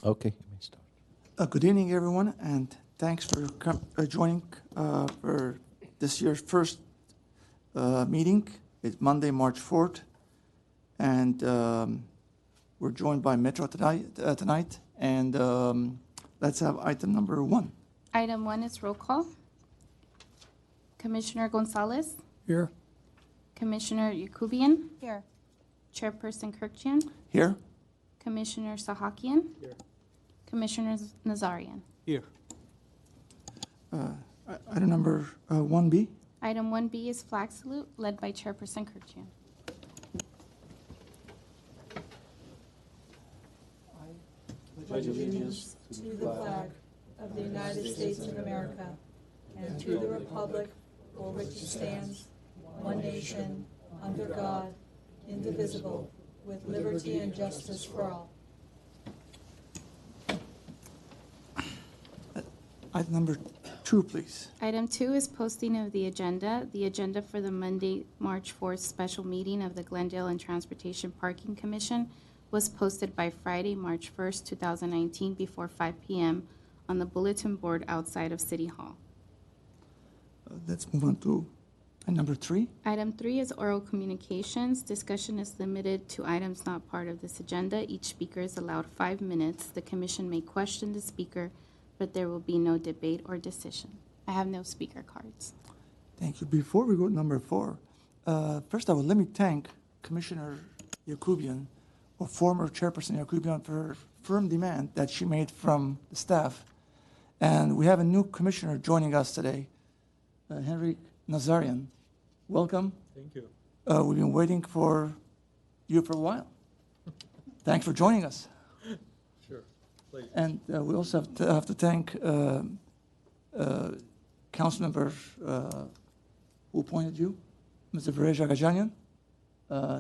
Okay, you may start. Good evening, everyone, and thanks for joining for this year's first meeting. It's Monday, March 4th, and we're joined by Metro tonight. And let's have item number 1. Item 1 is roll call. Commissioner Gonzalez, Here. Commissioner Yakubian, Here. Chairperson Kirkjian, Here. Commissioner Sahakian, Here. Commissioner Nazarian. Here. Item number 1B. Item 1B is flag salute, led by Chairperson Kirkjian. Pledge allegiance to the flag of the United States of America and to the republic for which it stands, one nation, under God, indivisible, with liberty and justice for all. Item number 2, please. Item 2 is posting of the agenda. The agenda for the Monday, March 4th special meeting of the Glendale and Transportation Parking Commission was posted by Friday, March 1st, 2019, before 5 p.m. on the bulletin board outside of City Hall. Let's move on to item number 3. Item 3 is oral communications. Discussion is limited to items not part of this agenda. Each speaker is allowed 5 minutes. The commission may question the speaker, but there will be no debate or decision. I have no speaker cards. Thank you. Before we go to number 4, first of all, let me thank Commissioner Yakubian, or former Chairperson Yakubian, for her firm demand that she made from the staff. And we have a new commissioner joining us today, Henry Nazarian. Welcome. Thank you. We've been waiting for you for a while. Thanks for joining us. Sure. Please. And we also have to thank Councilmember who appointed you, Mr. Verej Agajanian.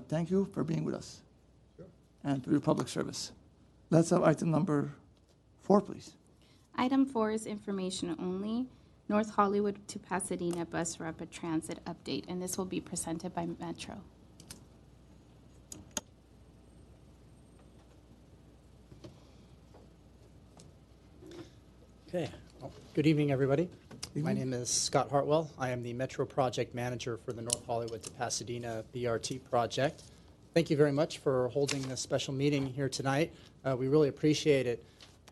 Thank you for being with us. Sure. And for your public service. Let's have item number 4, please. Item 4 is information only. North Hollywood to Pasadena Bus Rapid Transit update, and this will be presented by Metro. Okay. Well, good evening, everybody. My Evening. name is Scott Hartwell. I am the Metro Project Manager for the North Hollywood to Pasadena BRT project. Thank you very much for holding this special meeting here tonight. We really appreciate it.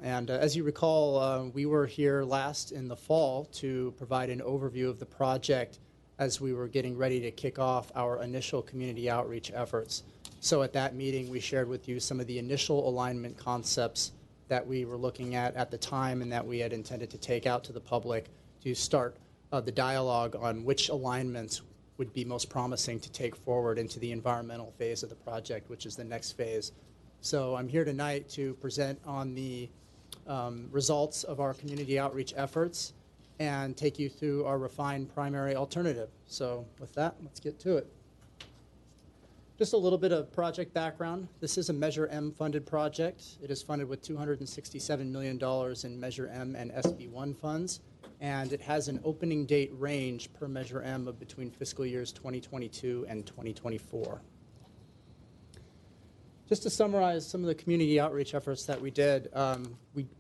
And as you recall, we were here last in the fall to provide an overview of the project as we were getting ready to kick off our initial community outreach efforts. So at that meeting, we shared with you some of the initial alignment concepts that we were looking at the time and that we had intended to take out to the public to start the dialogue on which alignments would be most promising to take forward into the environmental phase of the project, which is the next phase. So I'm here tonight to present on the results of our community outreach efforts and take you through our refined primary alternative. So with that, let's get to it. Just a little bit of project background. This is a Measure M funded project. It is funded with $267 million in Measure M and SB1 funds, and it has an opening date range per Measure M of between fiscal years 2022 and 2024. Just to summarize some of the community outreach efforts that we did,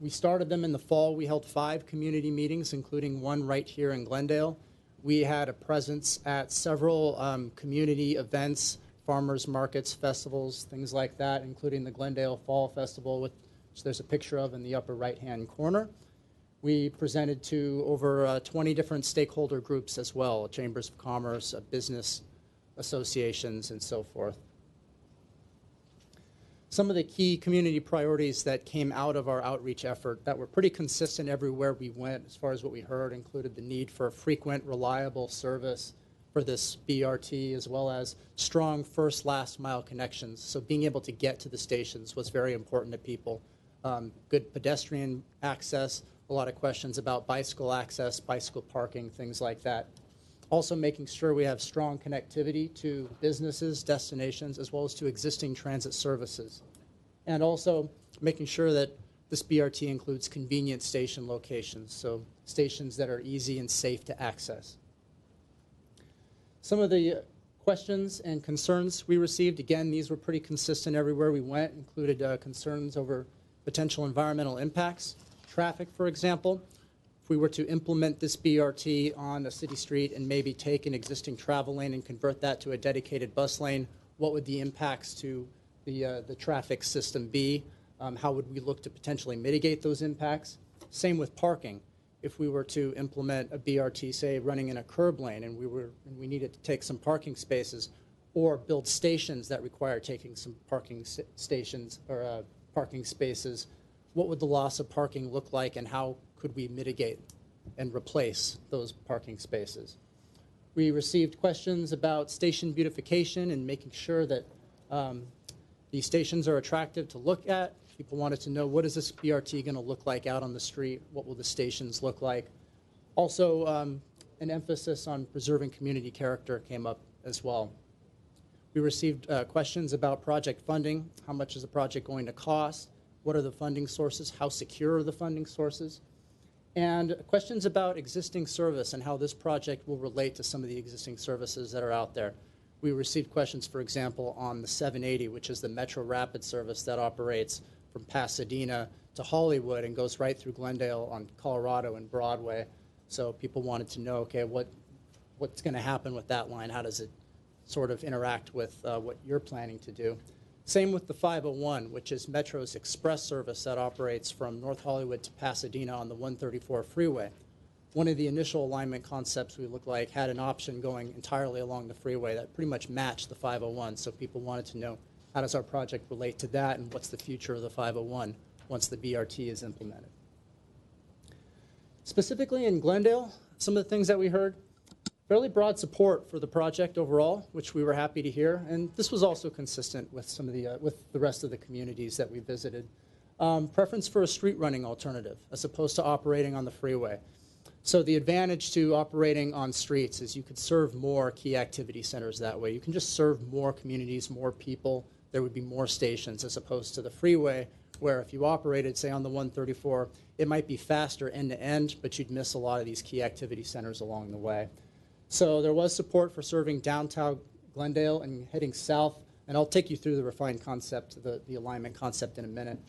we started them in the fall. We held 5 community meetings, including one right here in Glendale. We had a presence at several community events, farmers markets, festivals, things like that, including the Glendale Fall Festival, which there's a picture of in the upper right-hand corner. We presented to over 20 different stakeholder groups as well, chambers of commerce, business associations, and so forth. Some of the key community priorities that came out of our outreach effort that were pretty consistent everywhere we went as far as what we heard included the need for frequent, reliable service for this BRT, as well as strong first, last mile connections. So being able to get to the stations was very important to people. Good pedestrian access, a lot of questions about bicycle access, bicycle parking, things like that. Also making sure we have strong connectivity to businesses, destinations, as well as to existing transit services. And also making sure that this BRT includes convenient station locations, so stations that are easy and safe to access. Some of the questions and concerns we received, again, these were pretty consistent everywhere we went, included concerns over potential environmental impacts. Traffic, for example. If we were to implement this BRT on a city street and maybe take an existing travel lane and convert that to a dedicated bus lane, what would the impacts to the traffic system be? How would we look to potentially mitigate those impacts? Same with parking. If we were to implement a BRT, say, running in a curb lane and we needed to take some parking spaces, or build stations that require taking some parking stations or parking spaces, what would the loss of parking look like, and how could we mitigate and replace those parking spaces? We received questions about station beautification and making sure that these stations are attractive to look at. People wanted to know, what is this BRT going to look like out on the street? What will the stations look like? Also, an emphasis on preserving community character came up as well. We received questions about project funding. How much is the project going to cost? What are the funding sources? How secure are the funding sources? And questions about existing service and how this project will relate to some of the existing services that are out there. We received questions, for example, on the 780, which is the Metro Rapid service that operates from Pasadena to Hollywood and goes right through Glendale on Colorado and Broadway. So people wanted to know, okay, what's going to happen with that line? How does it sort of interact with what you're planning to do? Same with the 501, which is Metro's express service that operates from North Hollywood to Pasadena on the 134 freeway. One of the initial alignment concepts we looked like had an option going entirely along the freeway that pretty much matched the 501. So people wanted to know, how does our project relate to that, and what's the future of the 501 once the BRT is implemented? Specifically in Glendale, some of the things that we heard, fairly broad support for the project overall, which we were happy to hear, and this was also consistent with some of the rest of the communities that we visited. Preference for a street running alternative as opposed to operating on the freeway. So the advantage to operating on streets is you could serve more key activity centers that way. You can just serve more communities, more people. There would be more stations as opposed to the freeway, where if you operated, say, on the 134, it might be faster end to end, but you'd miss a lot of these key activity centers along the way. So there was support for serving downtown Glendale and heading south, and I'll take you through the refined concept, the alignment concept in a minute.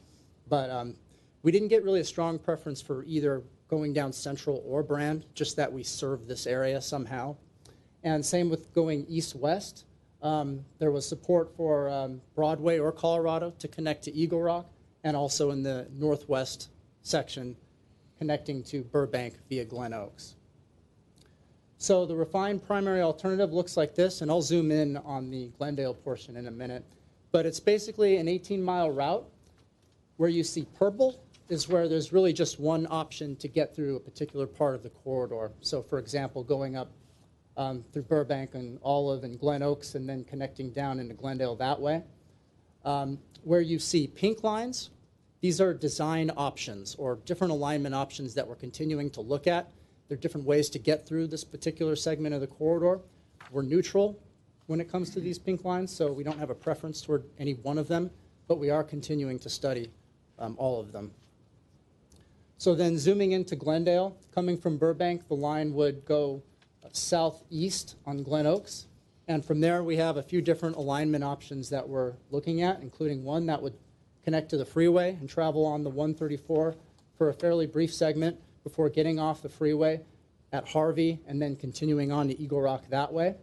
But we didn't get really a strong preference for either going down Central or Brand, just that we serve this area somehow. And same with going east-west. There was support for Broadway or Colorado to connect to Eagle Rock, and also in the northwest section connecting to Burbank via Glen Oaks. So the refined primary alternative looks like this, and I'll zoom in on the Glendale portion in a minute. But it's basically an 18-mile route. Where you see purple is where there's really just one option to get through a particular part of the corridor. So for example, going up through Burbank and Olive and Glen Oaks and then connecting down into Glendale that way. Where you see pink lines, these are design options or different alignment options that we're continuing to look at. There are different ways to get through this particular segment of the corridor. We're neutral when it comes to these pink lines, so we don't have a preference toward any one of them, but we are continuing to study all of them. So then zooming into Glendale, coming from Burbank, the line would go southeast on Glen Oaks. And from there, we have a few different alignment options that we're looking at, including one that would connect to the freeway and travel on the 134 for a fairly brief segment before getting off the freeway at Harvey and then continuing on to Eagle Rock that way.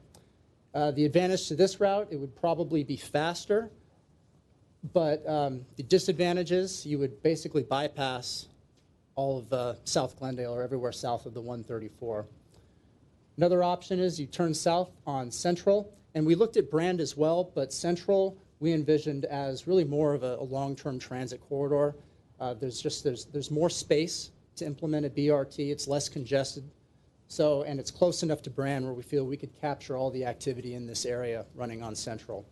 The advantage to this route, it would probably be faster, but the disadvantages, you would basically bypass all of South Glendale or everywhere south of the 134. Another option is you turn south on Central, and we looked at Brand as well, but Central we envisioned as really more of a long-term transit corridor. There's more space to implement a BRT. It's less congested, and it's close enough to Brand where we feel we could capture all the activity in this area running on Central.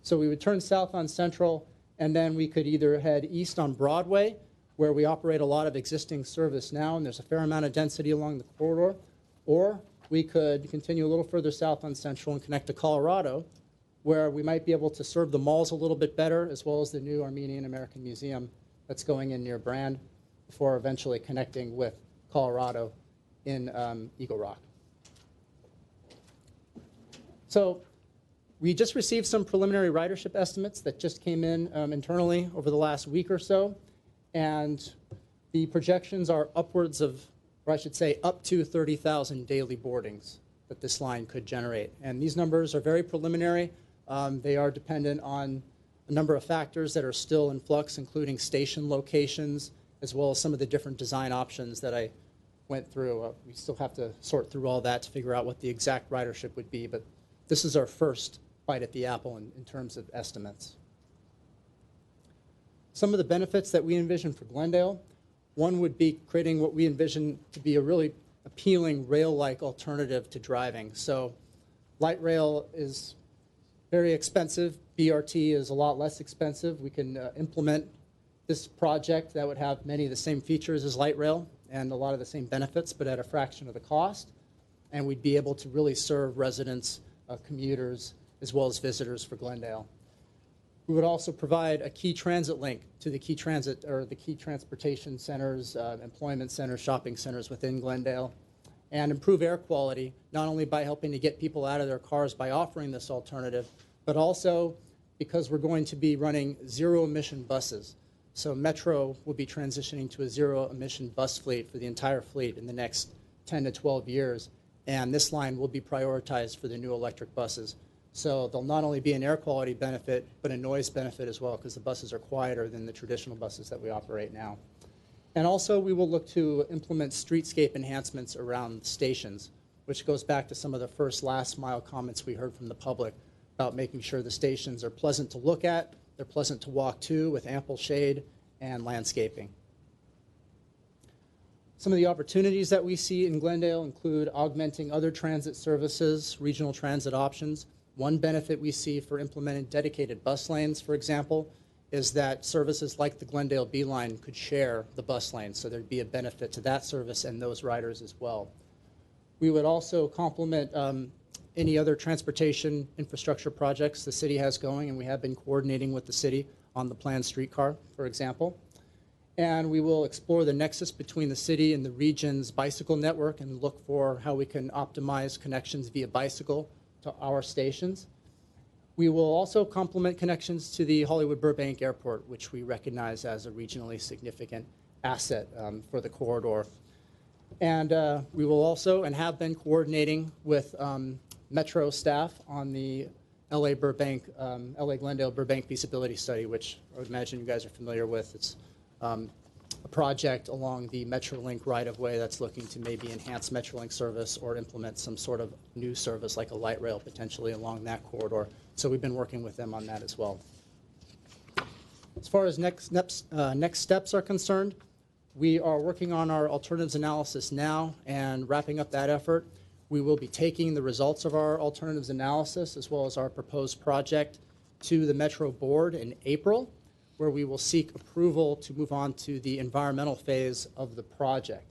So we would turn south on Central, and then we could either head east on Broadway, where we operate a lot of existing service now, and there's a fair amount of density along the corridor, or we could continue a little further south on Central and connect to Colorado, where we might be able to serve the malls a little bit better, as well as the new Armenian American Museum that's going in near Brand, before eventually connecting with Colorado in Eagle Rock. So we just received some preliminary ridership estimates that just came in internally over the last week or so. And the projections are upwards of, or I should say, up to 30,000 daily boardings that this line could generate. And these numbers are very preliminary. They are dependent on a number of factors that are still in flux, including station locations, as well as some of the different design options that I went through. We still have to sort through all that to figure out what the exact ridership would be, but this is our first bite at the apple in terms of estimates. Some of the benefits that we envision for Glendale, one would be creating what we envision to be a really appealing rail-like alternative to driving. So light rail is very expensive. BRT is a lot less expensive. We can implement this project that would have many of the same features as light rail and a lot of the same benefits, but at a fraction of the cost. And we'd be able to really serve residents, commuters, as well as visitors for Glendale. We would also provide a key transit link to the key transit or the key transportation centers, employment centers, shopping centers within Glendale, and improve air quality, not only by helping to get people out of their cars by offering this alternative, but also because we're going to be running zero-emission buses. So Metro will be transitioning to a zero-emission bus fleet for the entire fleet in the next 10 to 12 years, and this line will be prioritized for the new electric buses. So there'll not only be an air quality benefit, but a noise benefit as well, because the buses are quieter than the traditional buses that we operate now. And also, we will look to implement streetscape enhancements around the stations, which goes back to some of the first last mile comments we heard from the public about making sure the stations are pleasant to look at, they're pleasant to walk to with ample shade and landscaping. Some of the opportunities that we see in Glendale include augmenting other transit services, regional transit options. One benefit we see for implementing dedicated bus lanes, for example, is that services like the Glendale B line could share the bus lane, so there'd be a benefit to that service and those riders as well. We would also complement any other transportation infrastructure projects the city has going, and we have been coordinating with the city on the planned streetcar, for example. And we will explore the nexus between the city and the region's bicycle network and look for how we can optimize connections via bicycle to our stations. We will also complement connections to the Hollywood Burbank Airport, which we recognize as a regionally significant asset for the corridor. And we will also, and have been coordinating with Metro staff on the LA Glendale Burbank feasibility study, which I would imagine you guys are familiar with. It's a project along the Metrolink right-of-way that's looking to maybe enhance Metrolink service or implement some sort of new service like a light rail potentially along that corridor. So we've been working with them on that as well. As far as next steps are concerned, we are working on our alternatives analysis now and wrapping up that effort. We will be taking the results of our alternatives analysis as well as our proposed project to the Metro board in April, where we will seek approval to move on to the environmental phase of the project.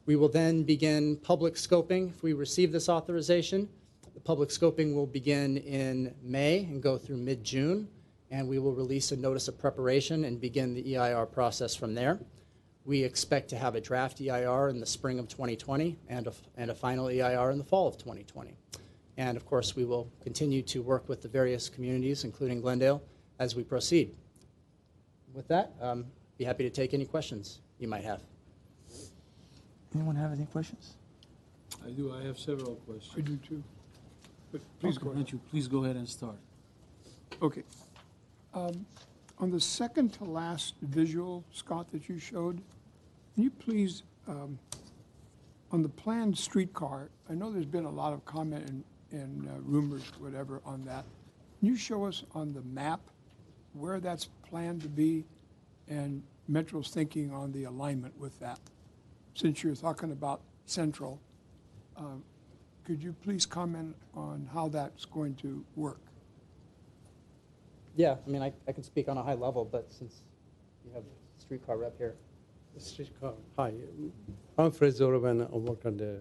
We will then begin public scoping if we receive this authorization. The public scoping will begin in May and go through mid-June, and we will release a notice of preparation and begin the EIR process from there. We expect to have a draft EIR in the spring of 2020 and a final EIR in the fall of 2020. And of course, we will continue to work with the various communities, including Glendale, as we proceed. With that, be happy to take any questions you might have. Anyone have any questions? I do. I have several questions. I do too. But please go ahead. Please go ahead and start. Okay. On the second to last visual, Scott, that you showed, can you please, on the planned streetcar, I know there's been a lot of comment and rumors, whatever, on that. Can you show us on the map where that's planned to be and Metro's thinking on the alignment with that? Since you're talking about Central, could you please comment on how that's going to work? Yeah, I mean, I can speak on a high level, but since you have the streetcar rep here. Streetcar. Hi, I'm Fred Zorovan. I work on the,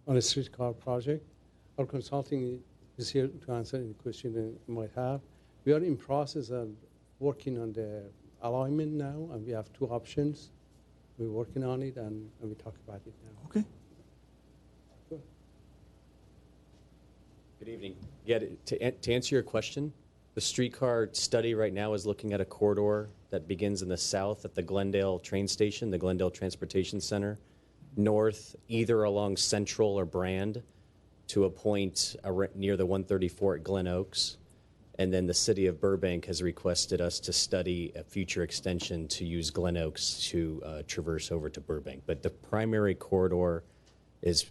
on a streetcar project. Our consulting is here to answer any question that you might have. We are in process of working on the alignment now, and we have two options. We're working on it, and we talk about it now. Okay. Good evening. Yeah, to answer your question, The streetcar study right now is looking at a corridor that begins in the south at the Glendale train station, the Glendale Transportation Center, north either along Central or Brand to a point near the 134 at Glen Oaks. And then the city of Burbank has requested us to study a future extension to use Glen Oaks to traverse over to Burbank. But the primary corridor is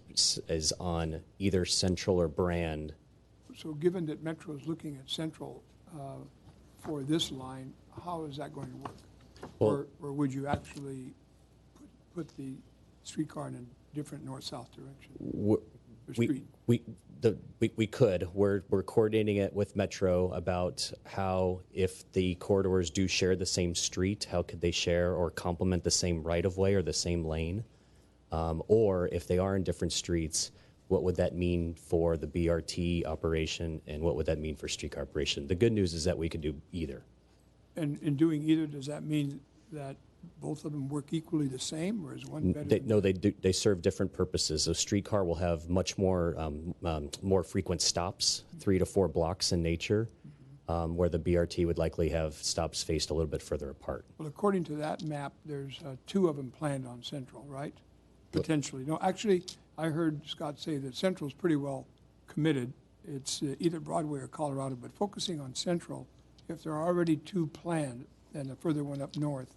on either Central or Brand. So given that Metro is looking at Central for this line, how is that going to work? Well- Or would you actually put the streetcar in a different north-south direction? The street? We could. We're coordinating it with Metro about how, if the corridors do share the same street, how could they share or complement the same right-of-way or the same lane? Or if they are in different streets, what would that mean for the BRT operation, and what would that mean for streetcar operation? The good news is that we could do either. And in doing either, does that mean that both of them work equally the same, or is one better? No, they do. They serve different purposes. A streetcar will have much more more frequent stops, 3 to 4 blocks in nature, where the BRT would likely have stops faced a little bit further apart. Well, according to that map, there's 2 of them planned on Central, right? Potentially. No, actually, I heard Scott say that Central's pretty well committed. It's either Broadway or Colorado, but focusing on Central, if there are already 2 planned and a further one up north,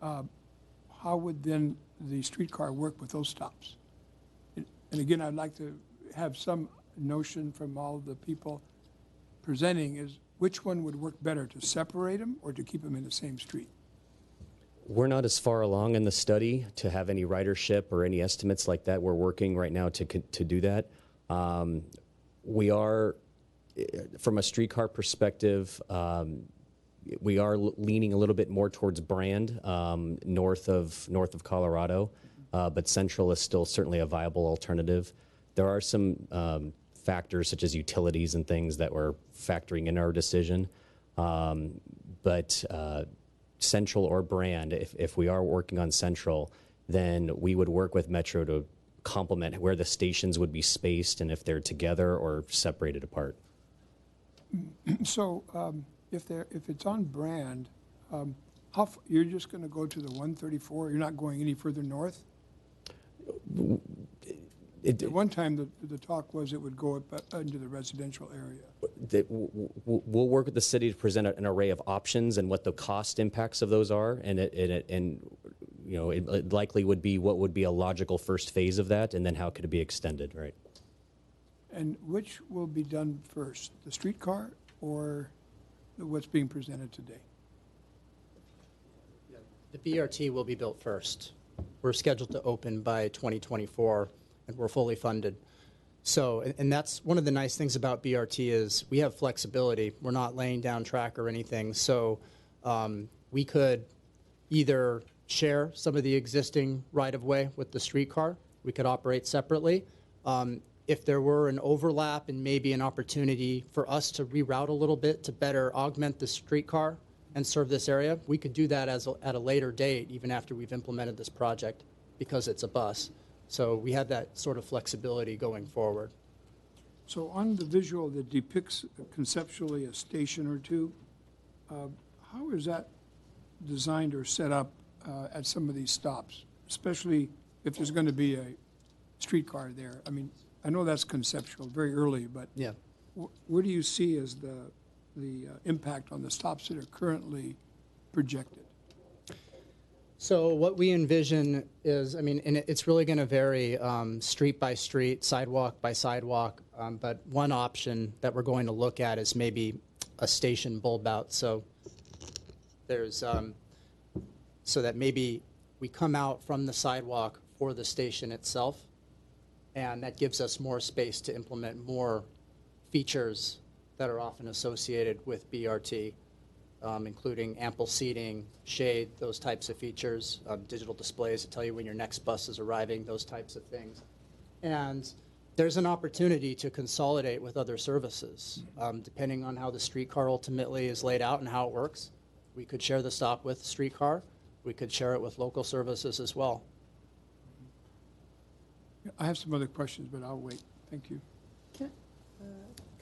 how would then the streetcar work with those stops? And again, I'd like to have some notion from all the people presenting is which one would work better, to separate them or to keep them in the same street? We're not as far along in the study to have any ridership or any estimates like that. We're working right now to do that. We are, from a streetcar perspective, we are leaning a little bit more towards Brand, north of Colorado, but Central is still certainly a viable alternative. There are some factors such as utilities and things that we're factoring in our decision, but Central or Brand, if we are working on Central, then we would work with Metro to complement where the stations would be spaced and if they're together or separated apart. So if it's on Brand, you're just going to go to the 134? You're not going any further north? At one time, the talk was it would go up into the residential area. We'll work with the city to present an array of options and what the cost impacts of those are, and it likely would be what would be a logical first phase of that, and then how could it be extended, right? And which will be done first, the streetcar or what's being presented today? The BRT will be built first. We're scheduled to open by 2024, and we're fully funded. So, and that's one of the nice things about BRT is we have flexibility. We're not laying down track or anything. So we could either share some of the existing right-of-way with the streetcar. We could operate separately. If there were an overlap and maybe an opportunity for us to reroute a little bit to better augment the streetcar and serve this area, we could do that at a later date, even after we've implemented this project, because it's a bus. So we have that sort of flexibility going forward. So on the visual that depicts conceptually a station or two, how is that designed or set up at some of these stops, especially if there's going to be a streetcar there? I mean, I know that's conceptual, very early, but Yeah. where do you see as the impact on the stops that are currently projected? So what we envision is, I mean, and it's really going to vary street by street, sidewalk by sidewalk, but one option that we're going to look at is maybe a station bulb out. So there's, so that maybe we come out from the sidewalk for the station itself, and that gives us more space to implement more features that are often associated with BRT. Including ample seating, shade, those types of features, digital displays to tell you when your next bus is arriving, those types of things. And there's an opportunity to consolidate with other services. Depending on how the streetcar ultimately is laid out and how it works, we could share the stop with the streetcar. We could share it with local services as well. I have some other questions, but I'll wait. Thank you. Can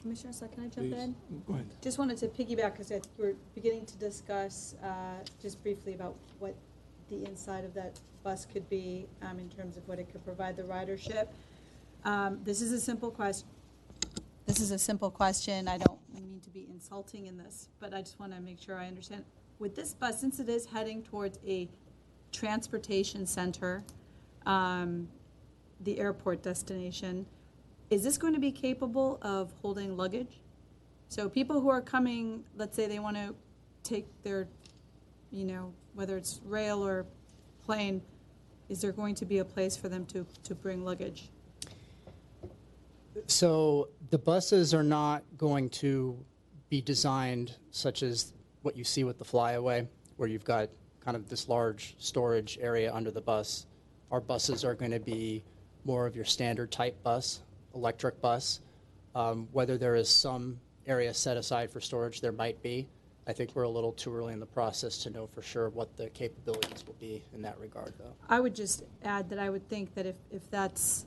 Commissioner, so can I jump Please. in? Go ahead. Just wanted to piggyback, because we're beginning to discuss just briefly about what the inside of that bus could be in terms of what it could provide the ridership. This is a simple question. This is a simple question. I don't mean to be insulting in this, but I just want to make sure I understand. With this bus, since it is heading towards a transportation center, the airport destination, is this going to be capable of holding luggage? So people who are coming, let's say they want to take their, whether it's rail or plane, is there going to be a place for them to bring luggage? So the buses are not going to be designed such as what you see with the Flyaway, where you've got kind of this large storage area under the bus. Our buses are going to be more of your standard type bus, electric bus. Whether there is some area set aside for storage, there might be. I think we're a little too early in the process to know for sure what the capabilities will be in that regard, though. I would just add that I would think that if that's,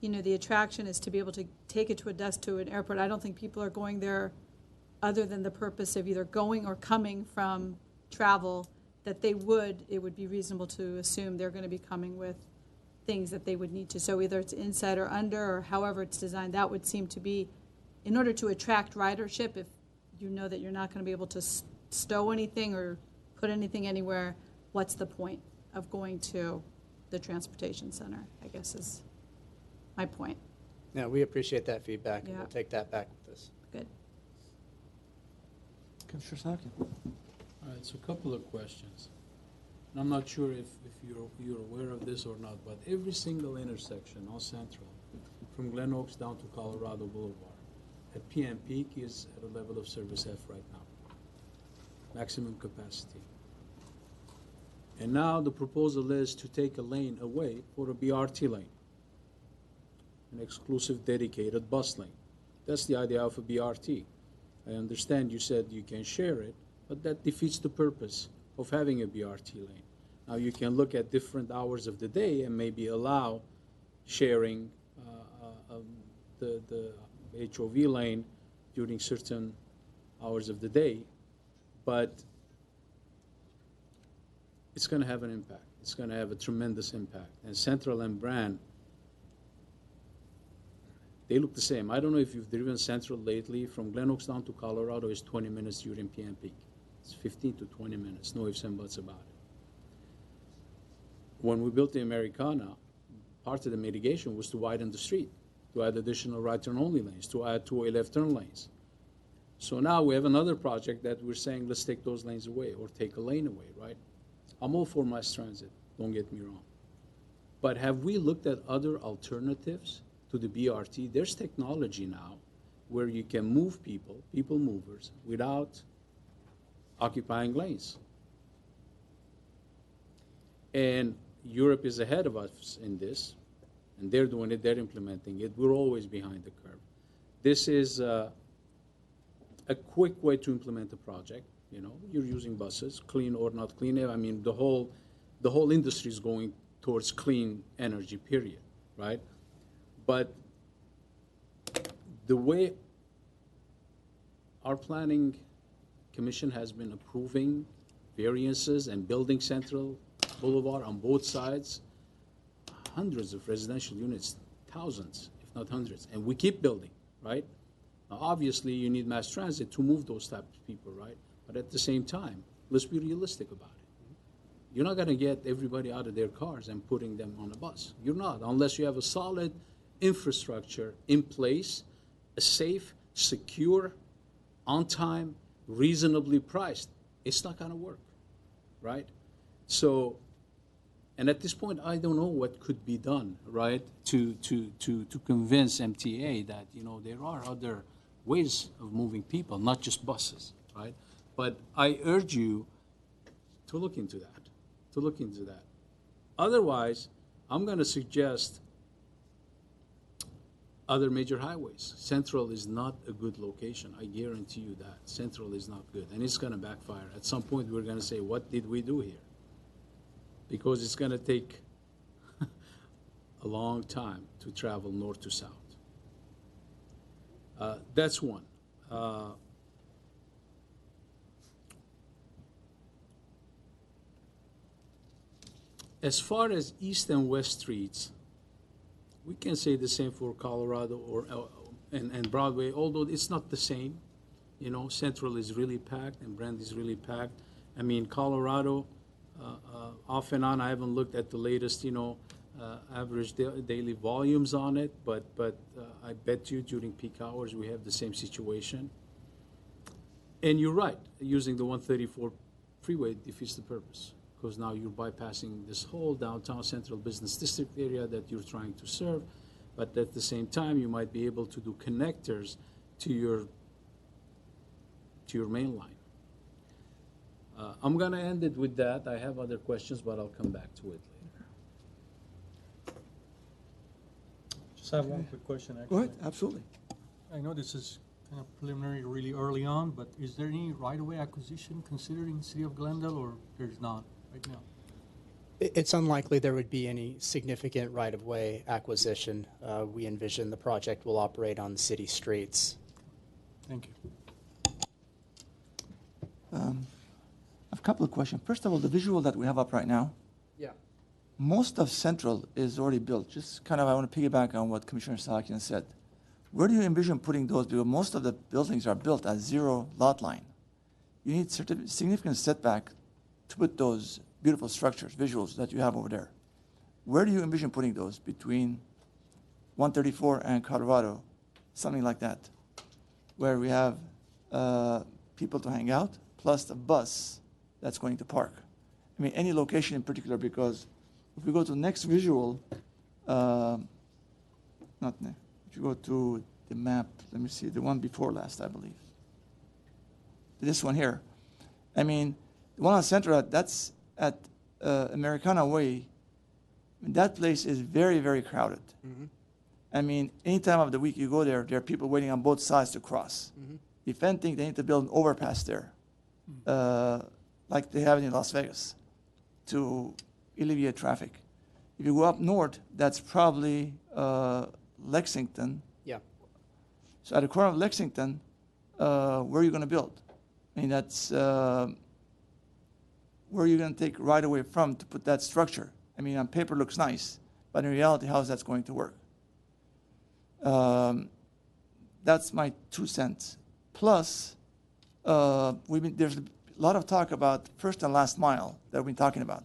the attraction is to be able to take it to an airport, I don't think people are going there other than the purpose of either going or coming from travel, that it would be reasonable to assume they're going to be coming with things that they would need to. So either it's inside or under, or however it's designed, that would seem to be, in order to attract ridership, if you know that you're not going to be able to stow anything or put anything anywhere, what's the point of going to the transportation center, I guess is my point. Yeah, we appreciate that feedback, and Yeah. we'll take that back with us. Good. Commissioner Sarkin. All right, so a couple of questions. And I'm not sure if you're aware of this or not, but every single intersection on Central, from Glen Oaks down to Colorado Boulevard, at PM peak is at a level of service F right now, maximum capacity. And now the proposal is to take a lane away for a BRT lane, an exclusive dedicated bus lane. That's the idea of a BRT. I understand you said you can share it, but that defeats the purpose of having a BRT lane. Now you can look at different hours of the day and maybe allow sharing the HOV lane during certain hours of the day, but it's going to have an impact. It's going to have a tremendous impact. And Central and Brand, they look the same. I don't know if you've driven Central lately. From Glen Oaks down to Colorado is 20 minutes during PM peak. It's 15 to 20 minutes, no ifs and buts about it. When we built the Americana, part of the mitigation was to widen the street, to add additional right turn only lanes, to add 2-way left turn lanes. So now we have another project that we're saying, let's take those lanes away or take a lane away, right? I'm all for mass transit, don't get me wrong. But have we looked at other alternatives to the BRT? There's technology now where you can move people movers, without occupying lanes. And Europe is ahead of us in this, and they're doing it, they're implementing it. We're always behind the curve. This is a quick way to implement a project. You're using buses, clean or not clean. I mean, the whole industry is going towards clean energy, period, right? But the way our planning commission has been approving variances and building Central Boulevard on both sides, hundreds of residential units, thousands, if not hundreds, and we keep building, right? Now, obviously, you need mass transit to move those types of people, right? But at the same time, let's be realistic about it. You're not going to get everybody out of their cars and putting them on a bus. You're not, unless you have a solid infrastructure in place, a safe, secure, on time, reasonably priced. It's not going to work, right? So, and at this point, I don't know what could be done, right, to convince MTA that, there are other ways of moving people, not just buses, right? But I urge you to look into that, Otherwise, I'm going to suggest other major highways. Central is not a good location. I guarantee you that. Central is not good, and it's going to backfire. At some point, we're going to say, what did we do here? Because it's going to take a long time to travel north to south. That's one. As far as east and west streets, we can say the same for Colorado and Broadway, although it's not the same. You know, Central is really packed and Brand is really packed. I mean, Colorado, off and on, I haven't looked at the latest, average daily volumes on it, but I bet you during peak hours we have the same situation. And you're right, using the 134 freeway defeats the purpose, because now you're bypassing this whole downtown central business district area that you're trying to serve, but at the same time, you might be able to do connectors to your main line. I'm going to end it with that. I have other questions, but I'll come back to it later. Just have one quick question, Go actually. ahead, absolutely. I know this is kind of preliminary, really early on, but is there any right-of-way acquisition considered in the city of Glendale, or there's not right now? It's unlikely there would be any significant right-of-way acquisition. We envision the project will operate on city streets. Thank you. I have a couple of questions. First of all, the visual that we have up right now, Yeah. most of Central is already built. Just kind of, I want to piggyback on what Commissioner Salakian said. Where do you envision putting those? Because most of the buildings are built at zero lot line. You need significant setback to put those beautiful structures, visuals that you have over there. Where do you envision putting those between 134 and Colorado, something like that, where we have people to hang out, plus the bus that's going to park? I mean, any location in particular, because if we go to the next visual, not next, if you go to the map, let me see, the one before last, I believe. This one here. I mean, the one on Central, that's at Americana Way. That place is very, very crowded. Mm-hmm. I mean, any time of the week you go there, there are people waiting on both sides to cross. Mm-hmm. If anything, they need to build an overpass there, like they have in Las Vegas, to alleviate traffic. If you go up north, that's probably Lexington. Yeah. So at the corner of Lexington, where are you going to build? I mean, that's where are you going to take right away from to put that structure? I mean, on paper looks nice, but in reality, how is that going to work? That's my 2 cents. Plus, there's a lot of talk about first and last mile that we've been talking about.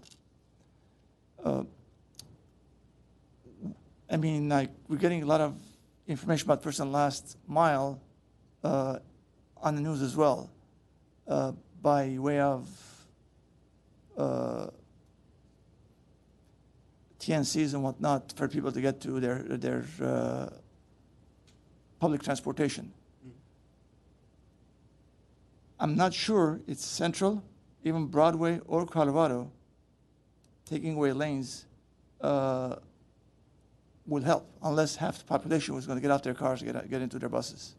I mean, like, we're getting a lot of information about first and last mile on the news as well, by way of TNCs and whatnot for people to get to their public transportation. I'm not sure it's Central, even Broadway or Colorado, taking away lanes will help, unless half the population was going to get out their cars and get into their buses.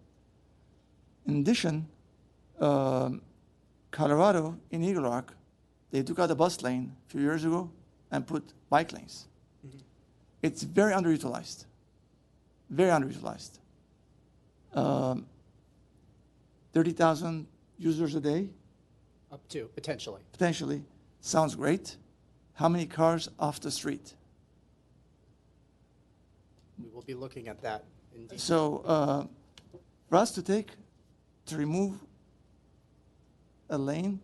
In addition, Colorado in Eagle Rock, they took out the bus lane a few years ago and put bike lanes. Mm-hmm. It's very underutilized, very underutilized. 30,000 users a day, Up to, potentially. potentially, sounds great. How many cars off the street? We will be looking at that in detail. So for us to remove a lane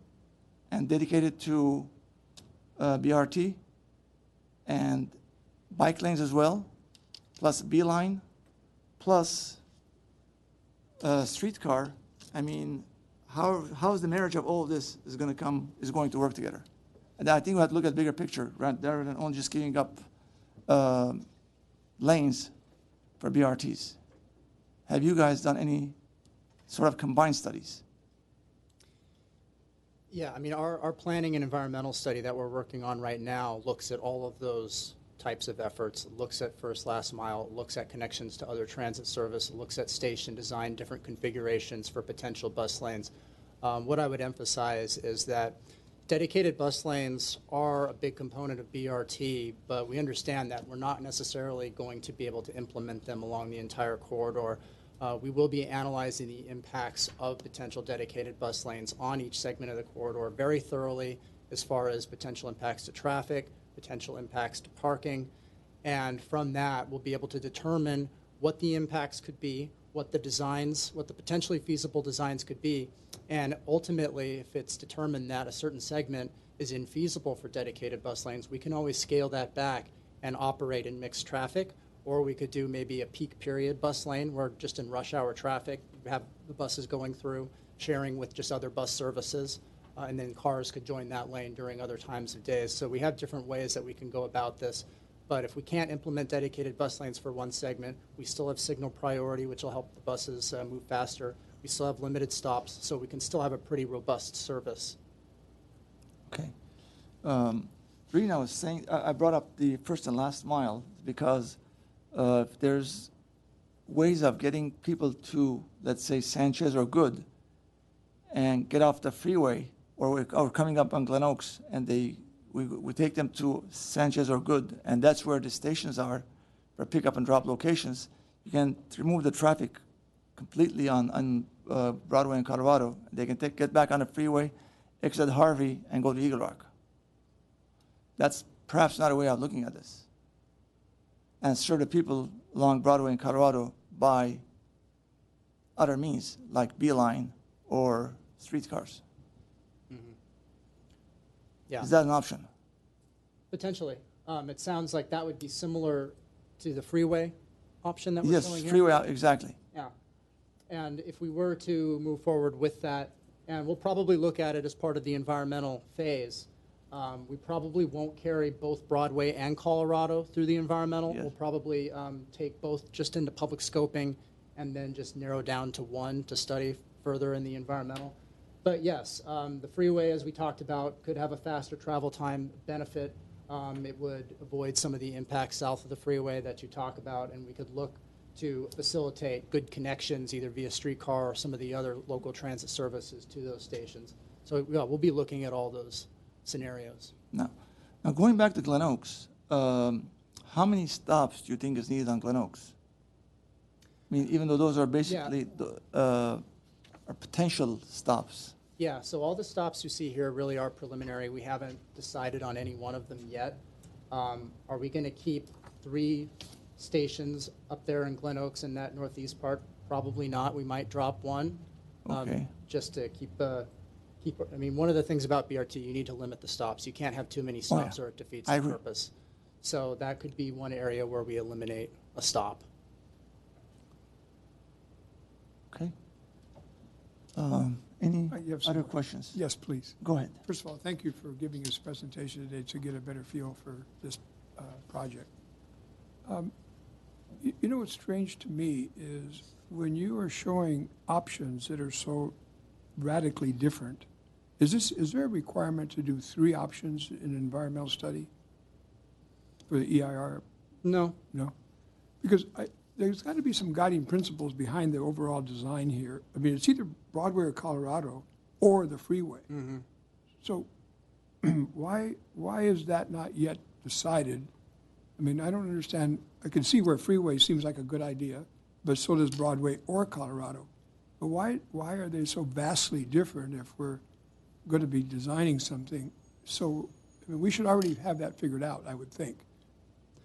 and dedicate it to BRT and bike lanes as well, plus B-line, plus streetcar, I mean, how is the marriage of all of this is going to work together? And I think we have to look at the bigger picture rather than only just giving up lanes for BRTs. Have you guys done any sort of combined studies? Yeah, I mean, our planning and environmental study that we're working on right now looks at all of those types of efforts, looks at first, last mile, looks at connections to other transit service, looks at station design, different configurations for potential bus lanes. What I would emphasize is that dedicated bus lanes are a big component of BRT, but we understand that we're not necessarily going to be able to implement them along the entire corridor. We will be analyzing the impacts of potential dedicated bus lanes on each segment of the corridor very thoroughly as far as potential impacts to traffic, potential impacts to parking. And from that, we'll be able to determine what the impacts could be, what the potentially feasible designs could be. And ultimately, if it's determined that a certain segment is infeasible for dedicated bus lanes, we can always scale that back and operate in mixed traffic. Or we could do maybe a peak period bus lane where just in rush hour traffic, you have the buses going through, sharing with just other bus services, and then cars could join that lane during other times of days. So we have different ways that we can go about this. But if we can't implement dedicated bus lanes for one segment, we still have signal priority, which will help the buses move faster. We still have limited stops, so we can still have a pretty robust service. Okay. Reason I was saying, I brought up the first and last mile because if there's ways of getting people to, let's say, Sanchez or Good and get off the freeway, or coming up on Glen Oaks, and we take them to Sanchez or Good, and that's where the stations are for pick-up and drop locations, you can remove the traffic completely on Broadway and Colorado. They can get back on the freeway, exit Harvey, and go to Eagle Rock. That's perhaps not a way of looking at this. And serve the people along Broadway and Colorado by other means, like Beeline or streetcars. Yeah. Is that an option? Potentially. It sounds like that would be similar to the freeway option that we're Yes, showing here. freeway, exactly. Yeah. And if we were to move forward with that, and we'll probably look at it as part of the environmental phase, we probably won't carry both Broadway and Colorado through the environmental. Yes. We'll probably take both just into public scoping and then just narrow down to one to study further in the environmental. But yes, the freeway, as we talked about, could have a faster travel time benefit. It would avoid some of the impacts south of the freeway that you talk about, and we could look to facilitate good connections either via streetcar or some of the other local transit services to those stations. So yeah, we'll be looking at all those scenarios. Now going back to Glen Oaks, how many stops do you think is needed on Glen Oaks? I mean, even though those are basically are potential stops. Yeah, so all the stops you see here really are preliminary. We haven't decided on any one of them yet. Are we going to keep 3 stations up there in Glen Oaks in that northeast part? Probably not. We might drop one, Okay. just to keep. I mean, one of the things about BRT, you need to limit the stops. You can't have too many stops or it defeats I the agree. purpose. So that could be one area where we eliminate a stop. Okay. Any You have some other more? questions? Yes, please. Go ahead. First of all, thank you for giving us a presentation today to get a better feel for this project. You know what's strange to me is when you are showing options that are so radically different, is there a requirement to do 3 options in an environmental study for the EIR? No. No? Because there's got to be some guiding principles behind the overall design here. I mean, it's either Broadway or Colorado or the freeway. Mm-hmm. So why is that not yet decided? I mean, I don't understand. I can see where freeway seems like a good idea, but so does Broadway or Colorado. But why are they so vastly different if we're going to be designing something? So I mean, we should already have that figured out, I would think.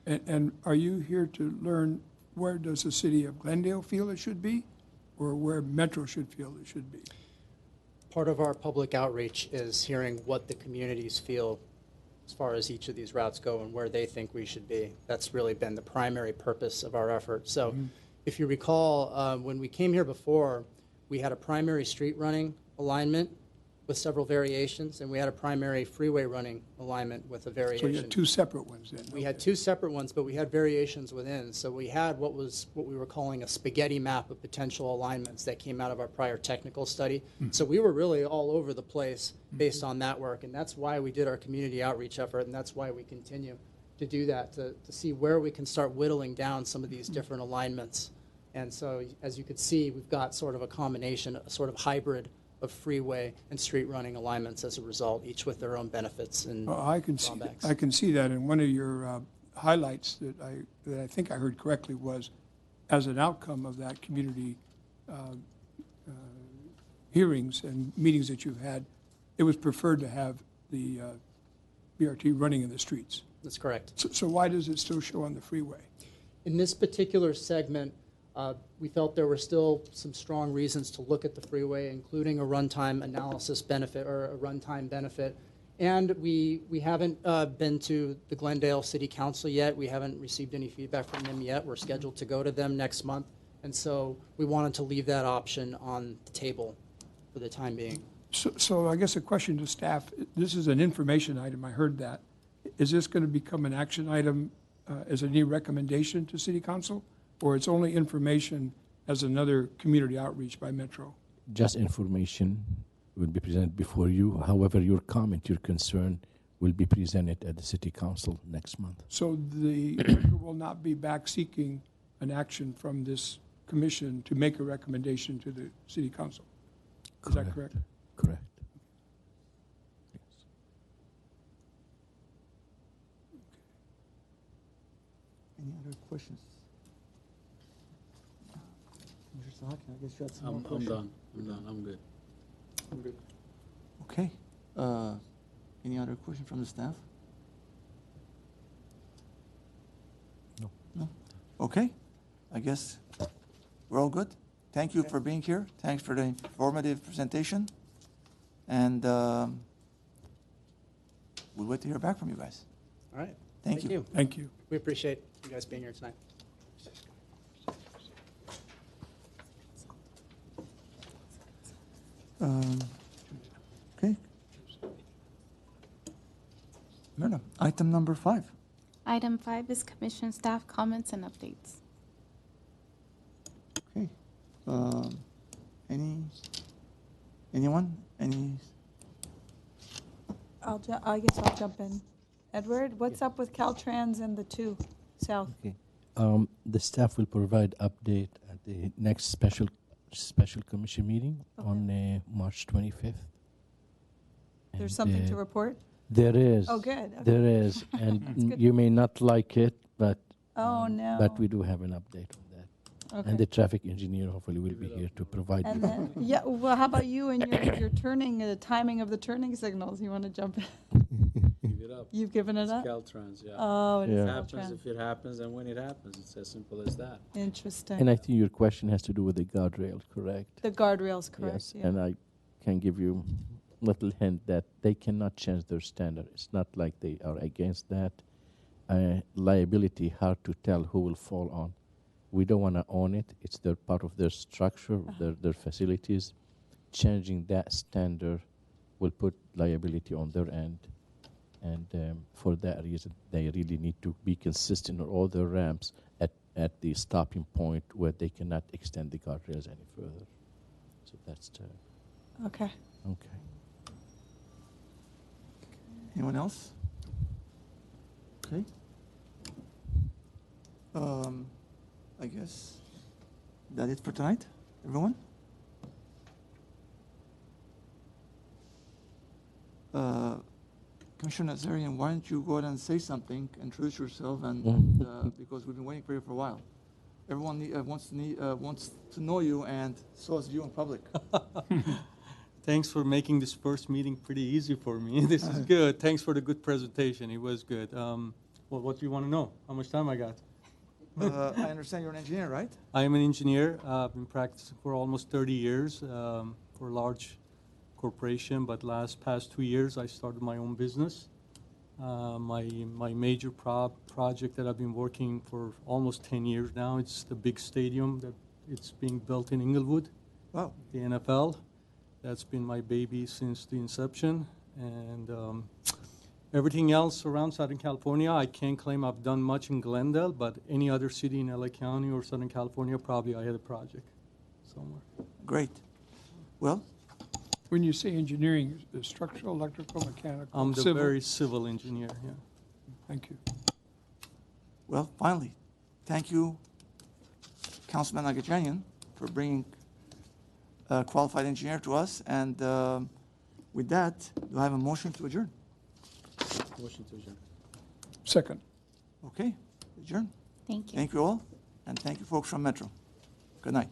And are you here to learn where does the city of Glendale feel it should be, or where Metro should feel it should be? Part of our public outreach is hearing what the communities feel as far as each of these routes go and where they think we should be. That's really been the primary purpose of our effort. So if you recall, when we came here before, we had a primary street running alignment with several variations, and we had a primary freeway running alignment with a variation. So you had 2 separate ones then? We had 2 separate ones, but we had variations within. So we had what we were calling a spaghetti map of potential alignments that came out of our prior technical study. So we were really all over the place based on that work, and that's why we did our community outreach effort, and that's why we continue to do that, to see where we can start whittling down some of these different alignments. And so, as you could see, we've got sort of a combination, a sort of hybrid of freeway and street running alignments as a result, each with their own benefits and Well, I can see that, and one of your highlights that I think I heard correctly was, as an outcome of that community hearings and meetings that you've had, it was preferred to have the BRT running in the streets. That's correct. So why does it still show on the freeway? In this particular segment, we felt there were still some strong reasons to look at the freeway, including a runtime analysis benefit or a runtime benefit. And we haven't been to the Glendale City Council yet. We haven't received any feedback from them yet. We're scheduled to go to them next month. And so we wanted to leave that option on the table for the time being. So I guess a question to staff, this is an information item, I heard that. Is this going to become an action item as a new recommendation to City Council? Or it's only information as another community outreach by Metro? Just information will be presented before you. However, your comment, your concern will be presented at the City Council next month. So the Metro will not be back seeking an action from this commission to make a recommendation to the City Council? Is that correct? Correct. Yes. Any other questions? Mr. Sahakian, I guess you had some more I'm questions. done. I'm good. I'm good. Okay. Any other question from the staff? No. No? Okay. I guess we're all good. Thank you for being here. Thanks for the informative presentation. And we'll wait to hear back from you guys. All right. Thank you. Thank you. We appreciate you guys being here tonight. Okay. Myrna, item number 5. Item 5 is commission staff comments and updates. Okay. Anyone? I guess I'll jump in. Edward, what's up with Caltrans and the 2 South? Okay. The staff will provide update at the next special commission meeting on March 25th. There's And, something to report? There is. Oh, good. Okay. There is, and good. you may not like it, but Oh, no. but we do have an update on that. Okay. And the traffic engineer hopefully will be here to provide And you. then, yeah, well, how about you and your turning, the timing of the turning signals? You want to jump in? Give it up. You've given it It's up? Caltrans, yeah. Oh, it is Yeah. It happens Caltrans. if it happens, and when it happens, it's as simple as that. Interesting. And I think your question has to do with the guardrail, correct? The guardrails, correct? Yes, Yeah. and I can give you little hint that they cannot change their standard. It's not like they are against that. Liability, hard to tell who will fall on. We don't want to own it. It's their part of their structure, their facilities. Changing that standard will put liability on their end. And for that reason, they really need to be consistent on all their ramps at the stopping point where they cannot extend the guardrails any further. So that's the, Okay. okay. Anyone else? Okay. I guess that it for tonight, everyone? Commissioner Nazarian, why don't you go ahead and say something, introduce yourself, and because we've been waiting for you for a while. Everyone wants to know you, and so is you in public. Thanks for making this first meeting pretty easy for me. This is good. Thanks for the good presentation. It was good. Well, what do you want to know? How much time I got? I understand you're an engineer, right? I am an engineer. I've been practicing for almost 30 years for a large corporation, but past 2 years I started my own business. My major project that I've been working for almost 10 years now, it's the big stadium that it's being built in Inglewood, Wow. the NFL. That's been my baby since the inception. And everything else around Southern California, I can't claim I've done much in Glendale, but any other city in LA County or Southern California, probably I had a project somewhere. Great. Well, When you say engineering, is structural, electrical, mechanical, I'm the civil? very civil engineer, yeah. Thank you. well, finally, thank you, Councilman Agajanian, for bringing a qualified engineer to us. And with that, do I have a motion to adjourn? Motion to adjourn. Second. Okay, adjourn. Thank you. Thank you all, and thank you folks from Metro. Good night.